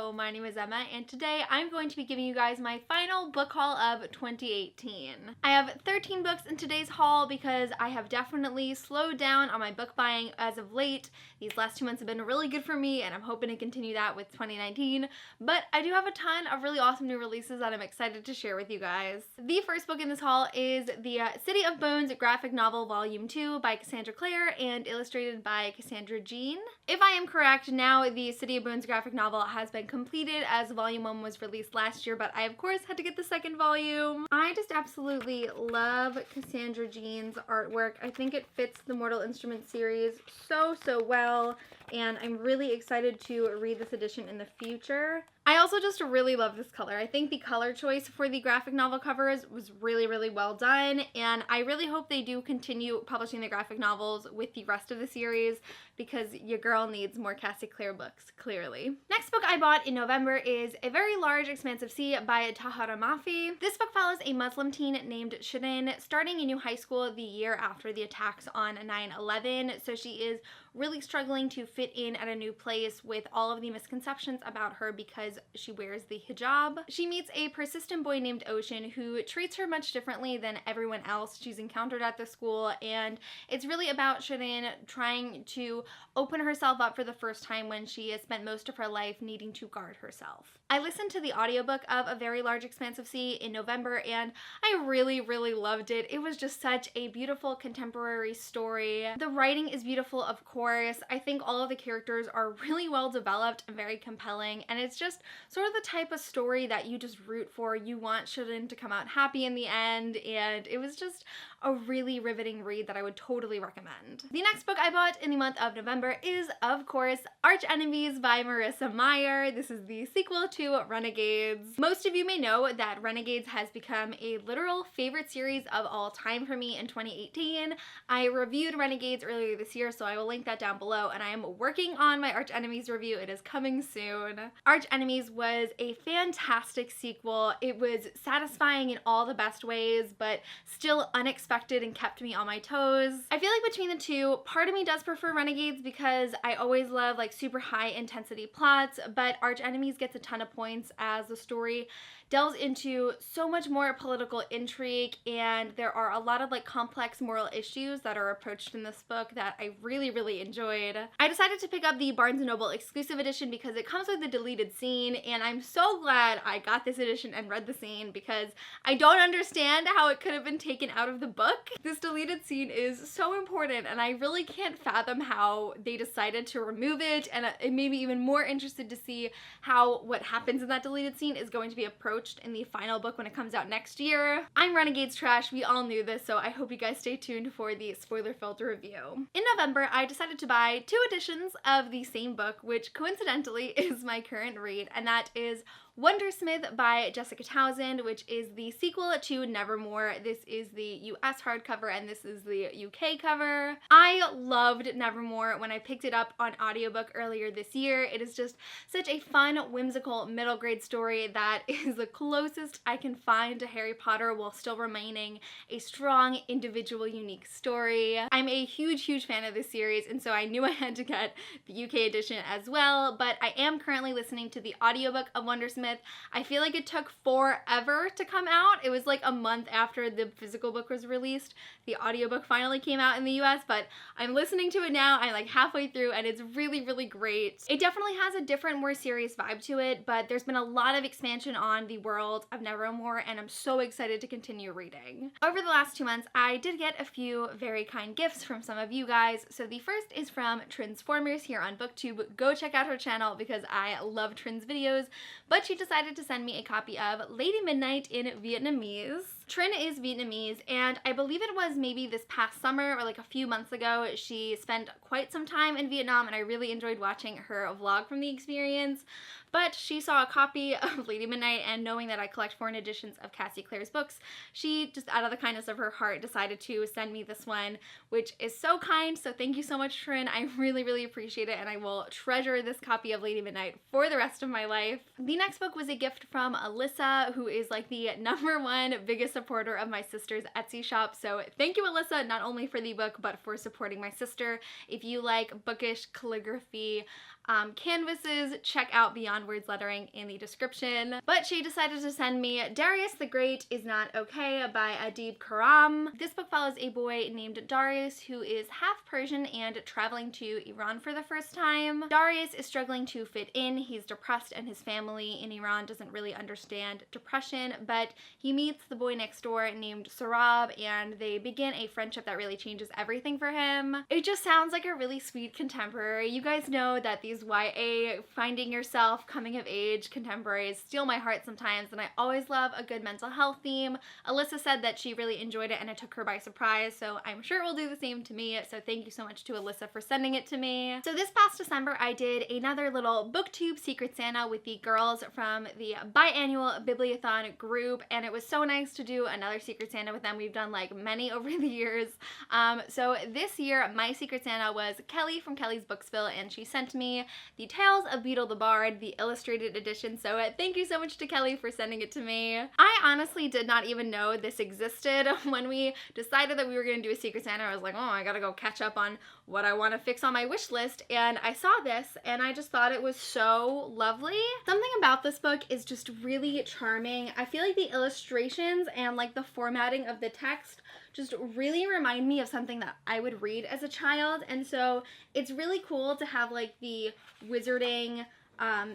Hello, my name is Emma, and today I'm going to be giving you guys my final book haul of 2018. I have 13 books in today's haul because I have definitely slowed down on my book buying as of late. These last 2 months have been really good for me, and I'm hoping to continue that with 2019, but I do have a ton of really awesome new releases that I'm excited to share with you guys. The first book in this haul is the City of Bones graphic novel Volume 2 by Cassandra Clare and illustrated by Cassandra Jean. If I am correct, now the City of Bones graphic novel has been completed as Volume 1 was released last year, but I of course had to get the second volume. I just absolutely love Cassandra Jean's artwork. I think it fits the Mortal Instruments series so well, and I'm really excited to read this edition in the future. I also just really love this color. I think the color choice for the graphic novel covers was really well done, and I really hope they do continue publishing the graphic novels with the rest of the series because your girl needs more Cassie Clare books, clearly. Next book I bought in November is A Very Large Expansive Sea by Tahara Mafi. This book follows a Muslim teen named Shirin starting a new high school the year after the attacks on 9/11, so she is really struggling to fit in at a new place with all of the misconceptions about her because she wears the hijab. She meets a persistent boy named Ocean who treats her much differently than everyone else she's encountered at the school, and it's really about Shirin trying to open herself up for the first time when she has spent most of her life needing to guard herself. I listened to the audiobook of A Very Large Expansive Sea in November, and I really loved it. It was just such a beautiful contemporary story. The writing is beautiful, of course. I think all of the characters are really well developed and very compelling, and it's just sort of the type of story that you just root for. You want Shirin to come out happy in the end, and it was just a really riveting read that I would totally recommend. The next book I bought in the month of November is, of course, Arch Enemies by Marissa Meyer. This is the sequel to Renegades. Most of you may know that Renegades has become a literal favorite series of all time for me in 2018. I reviewed Renegades earlier this year, so I will link that down below, and I am working on my Arch Enemies review. It is coming soon. Arch Enemies was a fantastic sequel. It was satisfying in all the best ways, but still unexpected and kept me on my toes. I feel like between the two, part of me does prefer Renegades because I always love like super high intensity plots, but Arch Enemies gets a ton of points as the story delves into so much more political intrigue, and there are a lot of like complex moral issues that are approached in this book that I really enjoyed. I decided to pick up the Barnes & Noble exclusive edition because it comes with a deleted scene, and I'm so glad I got this edition and read the scene because I don't understand how it could have been taken out of the book. This deleted scene is so important, and I really can't fathom how they decided to remove it, and it made me even more interested to see how what happens in that deleted scene is going to be approached in the final book when it comes out next year. I'm Renegades trash, we all knew this, so I hope you guys stay tuned for the spoiler-filled review. In November, I decided to buy 2 editions of the same book, which coincidentally is my current read, and that is Wondersmith by Jessica Townsend, which is the sequel to Nevermore. This is the US hardcover and this is the UK cover. I loved Nevermore when I picked it up on audiobook earlier this year. It is just such a fun, whimsical middle grade story that is the closest I can find to Harry Potter while still remaining a strong, individual, unique story. I'm a huge fan of this series, and so I knew I had to get the UK edition as well, but I am currently listening to the audiobook of Wondersmith. I feel like it took forever to come out. It was like a month after the physical book was released. The audiobook finally came out in the US, but I'm listening to it now. I'm like halfway through, and it's really great. It definitely has a different, more serious vibe to it, but there's been a lot of expansion on the world of Nevermore, and I'm so excited to continue reading. Over the last 2 months, I did get a few very kind gifts from some of you guys. So the first is from Transformers here on BookTube. Go check out her channel because I love Trin's videos, but she decided to send me a copy of Lady Midnight in Vietnamese. Trin is Vietnamese, and I believe it was maybe this past summer or like a few months ago, she spent quite some time in Vietnam, and I really enjoyed watching her vlog from the experience. But she saw a copy of Lady Midnight, and knowing that I collect foreign editions of Cassie Clare's books, she just out of the kindness of her heart decided to send me this one, which is so kind. So thank you so much, Trin. I really appreciate it, and I will treasure this copy of Lady Midnight for the rest of my life. The next book was a gift from Alyssa, who is like the #1 biggest supporter of my sister's Etsy shop. So thank you, Alyssa, not only for the book, but for supporting my sister. If you like bookish calligraphy, canvases, check out Beyond Words lettering in the description. But she decided to send me Darius the Great Is Not Okay by Adib Khorram. This book follows a boy named Darius who is half Persian and traveling to Iran for the first time. Darius is struggling to fit in. He's depressed and his family in Iran doesn't really understand depression, but he meets the boy next door named Sarab and they begin a friendship that really changes everything for him. It just sounds like a really sweet contemporary. You guys know that these YA finding yourself coming of age contemporaries steal my heart sometimes, and I always love a good mental health theme. Alyssa said that she really enjoyed it and it took her by surprise, so I'm sure it will do the same to me, so thank you so much to Alyssa for sending it to me. So this past December I did another little booktube Secret Santa with the girls from the biannual Bibliothon group, and it was so nice to do another Secret Santa with them. We've done like many over the years. So this year my Secret Santa was Kelly from Kelly's Booksville, and she sent me the Tales of Beetle the Bard, the illustrated edition, so thank you so much to Kelly for sending it to me. I honestly did not even know this existed. When we decided that we were going to do a Secret Santa, I was like, oh, I gotta go catch up on what I want to fix on my wish list, and I saw this and I just thought it was so lovely. Something about this book is just really charming. I feel like the illustrations and like the formatting of the text just really remind me of something that I would read as a child, and so it's really cool to have like the wizarding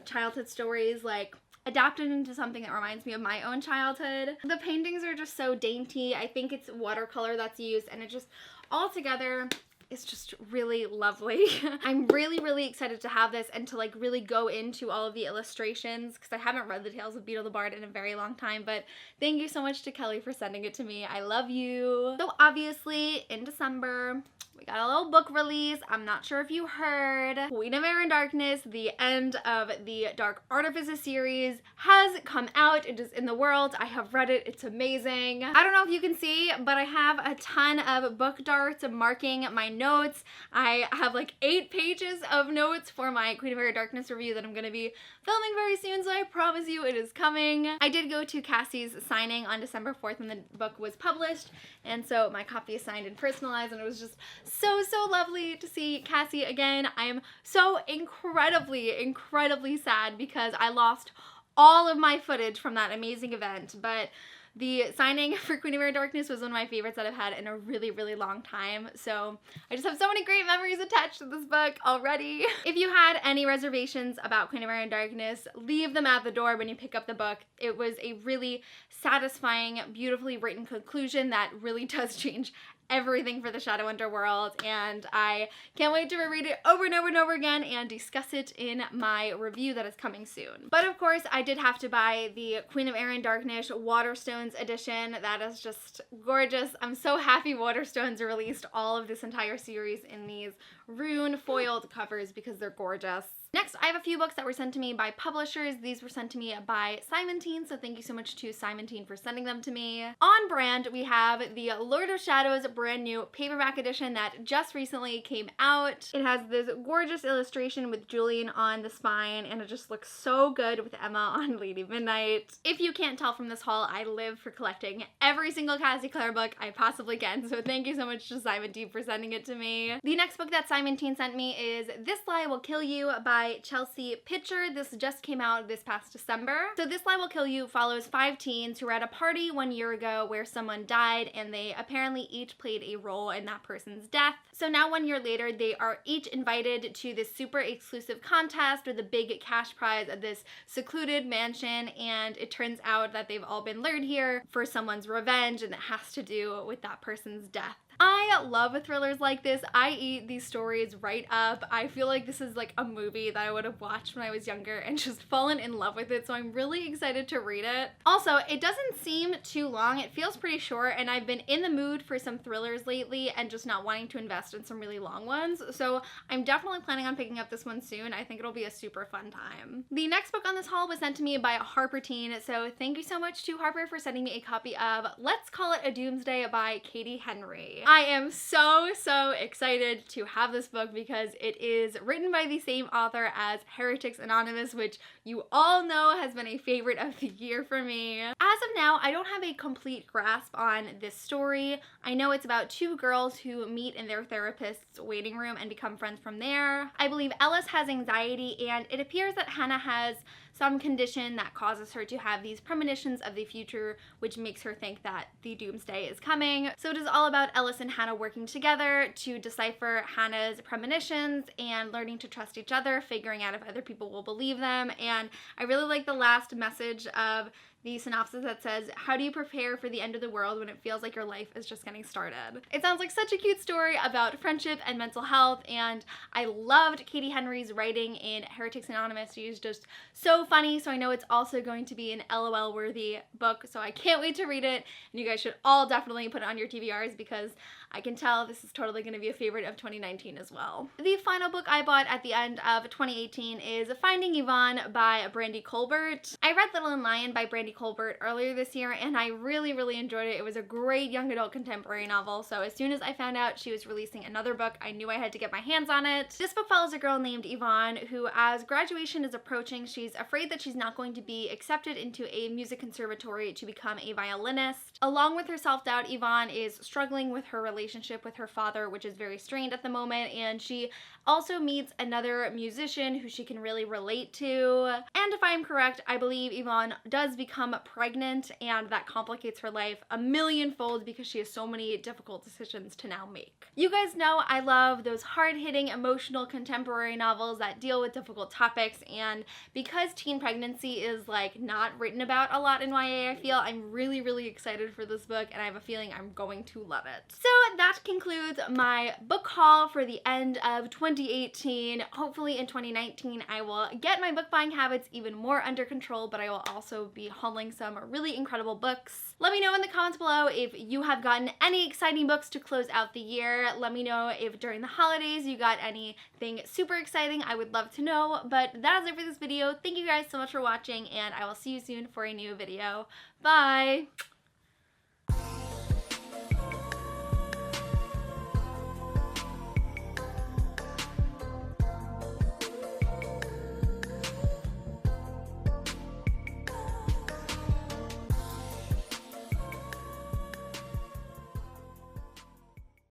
childhood stories like adapted into something that reminds me of my own childhood. The paintings are just so dainty. I think it's watercolor that's used, and it just all together is just really lovely. I'm really excited to have this and to like really go into all of the illustrations because I haven't read the Tales of Beetle the Bard in a very long time, but thank you so much to Kelly for sending it to me. I love you. So obviously in December, we got a little book release. I'm not sure if you heard. Queen of Air and Darkness, the end of the Dark Artifices series, has come out. It is in the world. I have read it. It's amazing. I don't know if you can see, but I have a ton of book darts marking my notes. I have like 8 pages of notes for my Queen of Air and Darkness review that I'm going to be filming very soon, so I promise you it is coming. I did go to Cassie's signing on December 4th when the book was published, and so my copy is signed and personalized, and it was just so lovely to see Cassie again. I am so incredibly sad because I lost all of my footage from that amazing event, but the signing for Queen of Air and Darkness was one of my favorites that I've had in a really long time, so I just have so many great memories attached to this book already. If you had any reservations about Queen of Air and Darkness, leave them at the door when you pick up the book. It was a really satisfying, beautifully written conclusion that really does change everything for the Shadow Underworld, and I can't wait to reread it over and over again and discuss it in my review that is coming soon. But of course, I did have to buy the Queen of Air and Darkness Waterstones edition. That is just gorgeous. I'm so happy Waterstones released all of this entire series in these rune foiled covers because they're gorgeous. Next, I have a few books that were sent to me by publishers. These were sent to me by Simonteen, so thank you so much to Simonteen for sending them to me. On brand, we have the Lord of Shadows brand new paperback edition that just recently came out. It has this gorgeous illustration with Julian on the spine, and it just looks so good with Emma on Lady Midnight. If you can't tell from this haul, I live for collecting every single Cassie Clare book I possibly can, so thank you so much to Simonteen for sending it to me. The next book that Simonteen sent me is This Lie Will Kill You by Chelsea Pitcher. This just came out this past December. So This Lie Will Kill You follows 5 teens who were at a party 1 year ago where someone died, and they apparently each played a role in that person's death. So now 1 year later, they are each invited to this super exclusive contest with a big cash prize at this secluded mansion, and it turns out that they've all been lured here for someone's revenge, and it has to do with that person's death. I love thrillers like this. I eat these stories right up. I feel like this is like a movie that I would have watched when I was younger and just fallen in love with it, so I'm really excited to read it. Also, it doesn't seem too long. It feels pretty short, and I've been in the mood for some thrillers lately and just not wanting to invest in some really long ones, so I'm definitely planning on picking up this one soon. I think it'll be a super fun time. The next book on this haul was sent to me by Harper Teen, so thank you so much to Harper for sending me a copy of Let's Call It a Doomsday by Katie Henry. I am so excited to have this book because it is written by the same author as Heretics Anonymous, which you all know has been a favorite of the year for me. As of now, I don't have a complete grasp on this story. I know it's about two girls who meet in their therapist's waiting room and become friends from there. I believe Ellis has anxiety, and it appears that Hannah has some condition that causes her to have these premonitions of the future, which makes her think that the doomsday is coming. So it is all about Ellis and Hannah working together to decipher Hannah's premonitions and learning to trust each other, figuring out if other people will believe them. And I really like the last message of the synopsis that says, how do you prepare for the end of the world when it feels like your life is just getting started? It sounds like such a cute story about friendship and mental health, and I loved Katie Henry's writing in Heretics Anonymous. She is just so funny, so I know it's also going to be an LOL-worthy book, so I can't wait to read it, and you guys should all definitely put it on your TBRs because I can tell this is totally going to be a favorite of 2019 as well. The final book I bought at the end of 2018 is Finding Yvonne by Brandy Colbert. I read Little and Lion by Brandy Colbert earlier this year, and I really enjoyed it. It was a great young adult contemporary novel, so as soon as I found out she was releasing another book, I knew I had to get my hands on it. This book follows a girl named Yvonne who, as graduation is approaching, she's afraid that she's not going to be accepted into a music conservatory to become a violinist. Along with her self-doubt, Yvonne is struggling with her relationship with her father, which is very strained at the moment, and she also meets another musician who she can really relate to. And if I'm correct, I believe Yvonne does become pregnant, and that complicates her life a millionfold because she has so many difficult decisions to now make. You guys know I love those hard-hitting, emotional contemporary novels that deal with difficult topics, and because teen pregnancy is like not written about a lot in YA, I feel I'm really excited for this book, and I have a feeling I'm going to love it. So that concludes my book haul for the end of 2018. Hopefully in 2019 I will get my book buying habits even more under control, but I will also be hauling some really incredible books. Let me know in the comments below if you have gotten any exciting books to close out the year. Let me know if during the holidays you got anything super exciting. I would love to know, but that is it for this video. Thank you guys so much for watching, and I will see you soon for a new video. Bye!